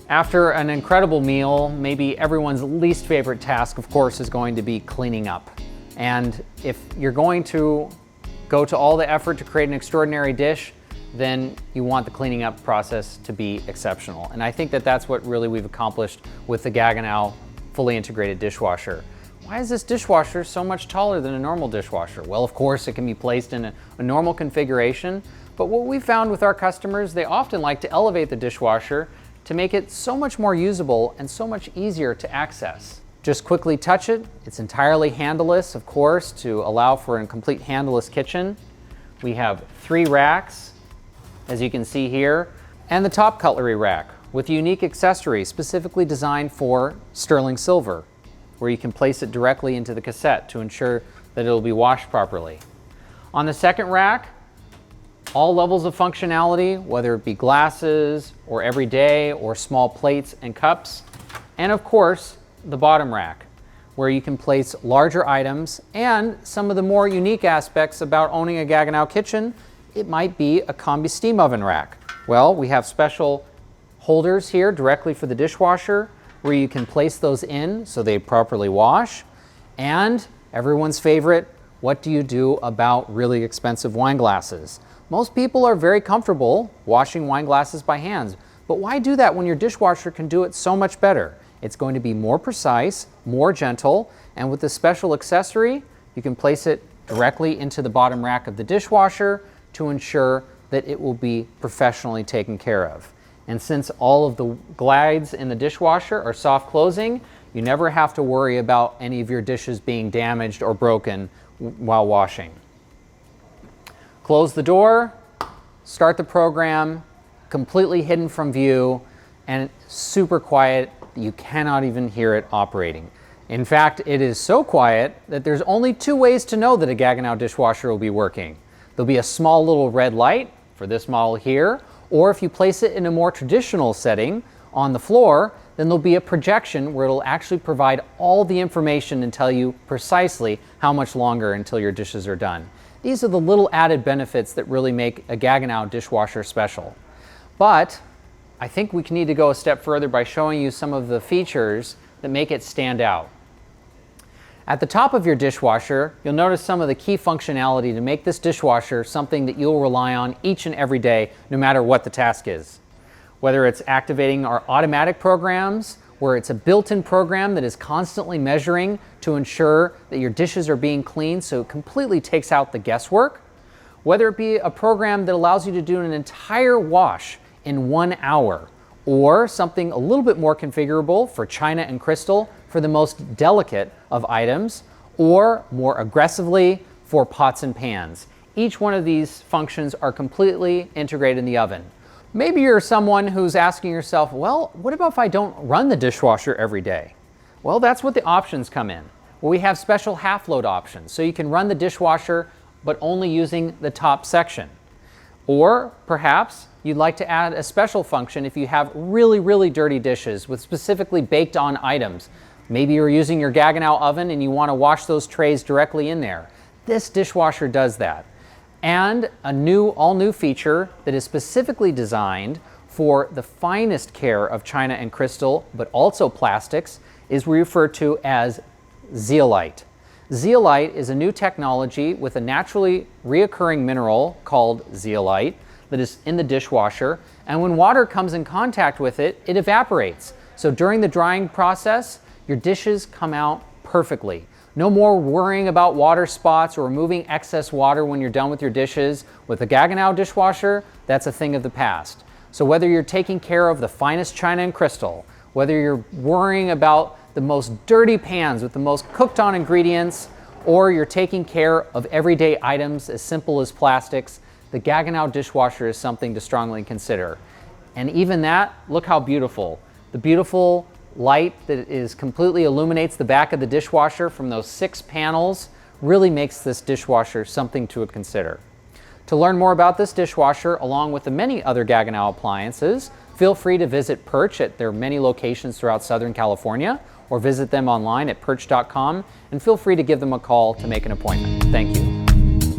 After an incredible meal, maybe everyone's least favorite task, of course, is going to be cleaning up. And if you're going to go to all the effort to create an extraordinary dish, then you want the cleaning up process to be exceptional. And I think that that's what really we've accomplished with the Gaggenau fully integrated dishwasher. Why is this dishwasher so much taller than a normal dishwasher? Well, of course, it can be placed in a normal configuration, but what we found with our customers, they often like to elevate the dishwasher to make it so much more usable and so much easier to access. Just quickly touch it. It's entirely handleless, of course, to allow for a complete handleless kitchen. We have 3 racks, as you can see here, and the top cutlery rack with a unique accessory specifically designed for sterling silver, where you can place it directly into the cassette to ensure that it'll be washed properly. On the second rack, all levels of functionality, whether it be glasses or everyday or small plates and cups. And of course, the bottom rack, where you can place larger items and some of the more unique aspects about owning a Gaggenau kitchen. It might be a combi steam oven rack. Well, we have special holders here directly for the dishwasher where you can place those in so they properly wash. And everyone's favorite, what do you do about really expensive wine glasses? Most people are very comfortable washing wine glasses by hand, but why do that when your dishwasher can do it so much better? It's going to be more precise, more gentle, and with this special accessory, you can place it directly into the bottom rack of the dishwasher to ensure that it will be professionally taken care of. And since all of the glides in the dishwasher are soft closing, you never have to worry about any of your dishes being damaged or broken while washing. Close the door, start the program, completely hidden from view, and super quiet. You cannot even hear it operating. In fact, it is so quiet that there's only 2 ways to know that a Gaggenau dishwasher will be working. There'll be a small little red light for this model here, or if you place it in a more traditional setting on the floor, then there'll be a projection where it'll actually provide all the information and tell you precisely how much longer until your dishes are done. These are the little added benefits that really make a Gaggenau dishwasher special. But I think we need to go a step further by showing you some of the features that make it stand out. At the top of your dishwasher, you'll notice some of the key functionality to make this dishwasher something that you'll rely on each and every day, no matter what the task is. Whether it's activating our automatic programs, where it's a built-in program that is constantly measuring to ensure that your dishes are being cleaned, so it completely takes out the guesswork. Whether it be a program that allows you to do an entire wash in 1 hour, or something a little bit more configurable for china and crystal for the most delicate of items, or more aggressively for pots and pans. Each one of these functions are completely integrated in the oven. Maybe you're someone who's asking yourself, well, what about if I don't run the dishwasher every day? Well, that's what the options come in. Well, we have special half-load options, so you can run the dishwasher but only using the top section. Or perhaps you'd like to add a special function if you have really, really dirty dishes with specifically baked on items. Maybe you're using your Gaggenau oven and you want to wash those trays directly in there. This dishwasher does that. And a all-new feature that is specifically designed for the finest care of china and crystal, but also plastics, is referred to as zeolite. Zeolite is a new technology with a naturally reoccurring mineral called zeolite that is in the dishwasher, and when water comes in contact with it, it evaporates. So during the drying process, your dishes come out perfectly. No more worrying about water spots or removing excess water when you're done with your dishes. With a Gaggenau dishwasher, that's a thing of the past. So whether you're taking care of the finest china and crystal, whether you're worrying about the most dirty pans with the most cooked on ingredients, or you're taking care of everyday items as simple as plastics, the Gaggenau dishwasher is something to strongly consider. And even that, look how beautiful. The beautiful light that completely illuminates the back of the dishwasher from those 6 panels really makes this dishwasher something to consider. To learn more about this dishwasher, along with the many other Gaggenau appliances, feel free to visit PIRCH at their many locations throughout Southern California, or visit them online at pirch.com, and feel free to give them a call to make an appointment. Thank you.